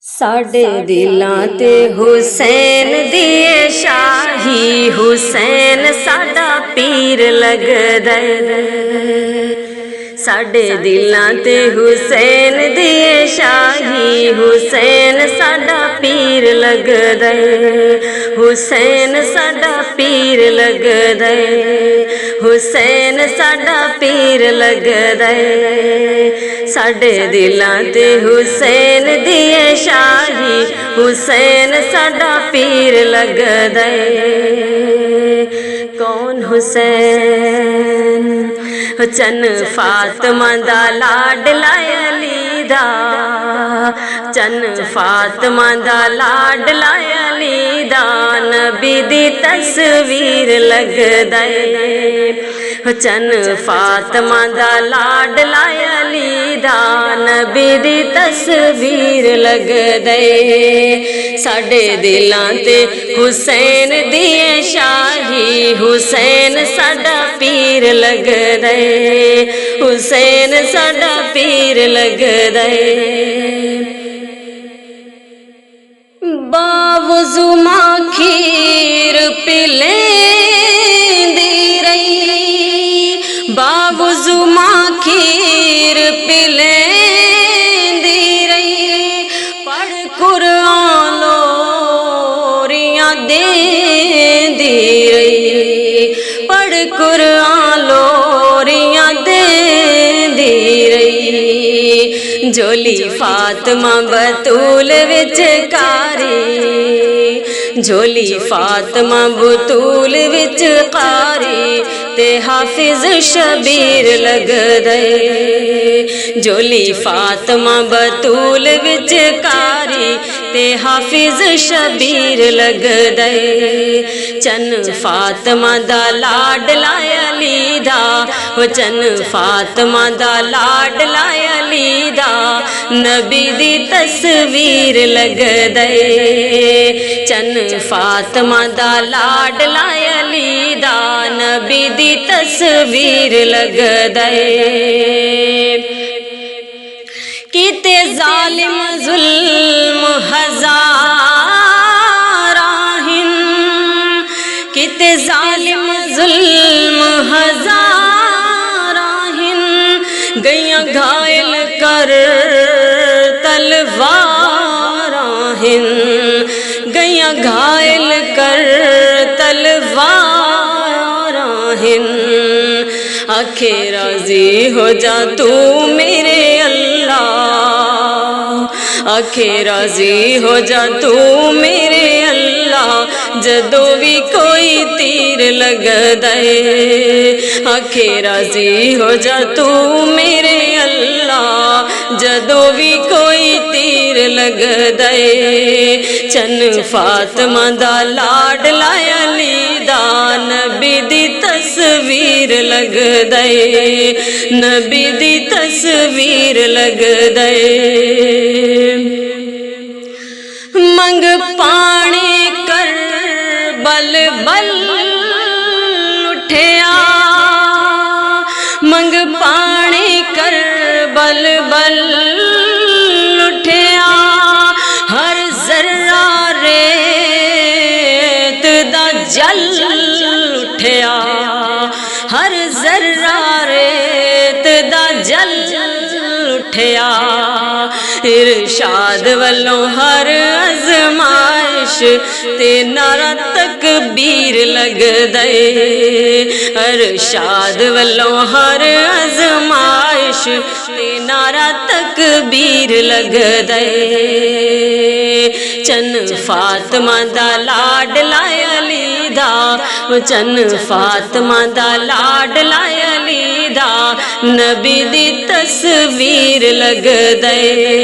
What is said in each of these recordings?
साडे दिलां ते हुसैन दिए शाही, हुसैन साडा पीर लगदा है। साडे दिलां ते हुसैन दिए शाही, हुसैन साडा पीर लगदा है। हुसैन साडा पीर लगदा है, हुसैन साडा पीर लगदा है। साडे दिलां ते हुसैन दिए शाही, हुसैन साडा पीर लगदा है। कौन हुसैन? चन फातिमा दा लाडला अली दा, चन फातिमा दा लाडला अली दा, नबी दी तस्वीर लगदा है। चन फातिमा दा लाडला अली दा, नबी दी तस्वीर लगदा है। साडे दिलां ते हुसैन दिए शाही, हुसैन साडा पीर लगदा है। हुसैन साडा पीर लगदा है। बावुज़ु मां खीर पिलेंदी रही, बावुज़ु मां खीर पिलेंदी रही, पढ़ कुरान लोरियां देंदी रही, पढ़ कुरान लोरियां देंदी रही। झोली फातिमा बतूल विच कारी, झोली फातिमा बतूल विच कारी, ते हाफिज शबीर लगदा है। झोली फातिमा बतूल विच कारी, ते हाफिज शबीर लगदा है। चन फातिमा दा लाडला अली दा, वो चन फातिमा दा लाडला अली दा, नबी दी तस्वीर लगदा है। चन फातिमा दा लाडला अली दा, नबी दी तस्वीर लगदा है। किते जालिम जुल्म हज़ाराहिन, किते जालिम जुल्म हज़ाराहिन, गैयां घायल कर तलवाराहिन, गैयां घायल कर तलवाराहिन। आखे राजी हो जा तू मेरे अल्लाह, आखे राजी हो जा तू मेरे अल्लाह, जदों भी कोई तीर लगदा है। आखे राजी हो जा तू मेरे अल्लाह, जदों भी कोई तीर लगदा है। चन फातिमा दा लाडला अली दा, नबी दी तस्वीर लगदा है, नबी दी तस्वीर लगदा है। मंग पानी कर बल बल उठिया, मंग पानी कर बल बल उठिया, हर जर्रा रेत दा जल उठिया, हर जर्रा रेत दा जल उठिया। इरशाद वल्लों हर अज़माइश ते नारा तकबीर लगदा है। इरशाद वल्लों हर अज़माइश ते नारा तकबीर लगदा है। चन फातिमा दा लाडला अली दा, चन फातिमा दा लाडला अली दा, नबी दी तस्वीर लगदा है।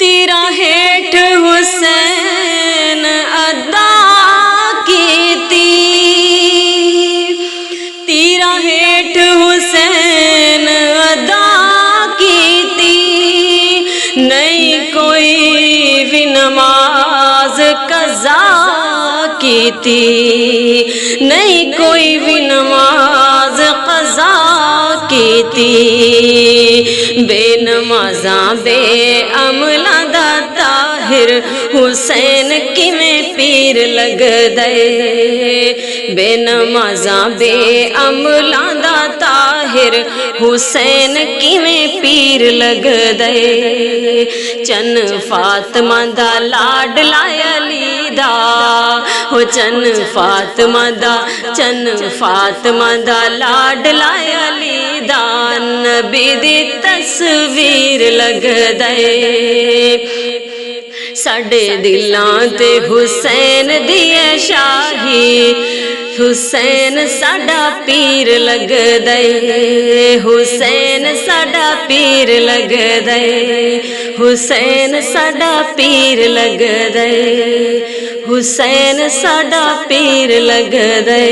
तीरा हेठ हुसैन अदा कीती, तीरा हेठ हुसैन अदा कीती, नहीं कोई भी नमाज कज़ा कीती, नहीं कोई भी नमाज कज़ा कीती। बेनमाज़ां बेअमलां दा ताहिर हुसैन किवें पीर लगदे बेनमाज़ां बेअमलां दा ताहिर हुसैन किवें पीर लगदे चन फातिमा दा लाडला अली दा हो चन फातिमा दा लाडला अली दा नबी दी तस्वीर लगदे साडे दिलां ते हुसैन दी शाही हुसैन साडा पीर लगदे हुसैन साडा पीर लगदे हुसैन साडा पीर लगदे हुसैन साडा पीर लगदे।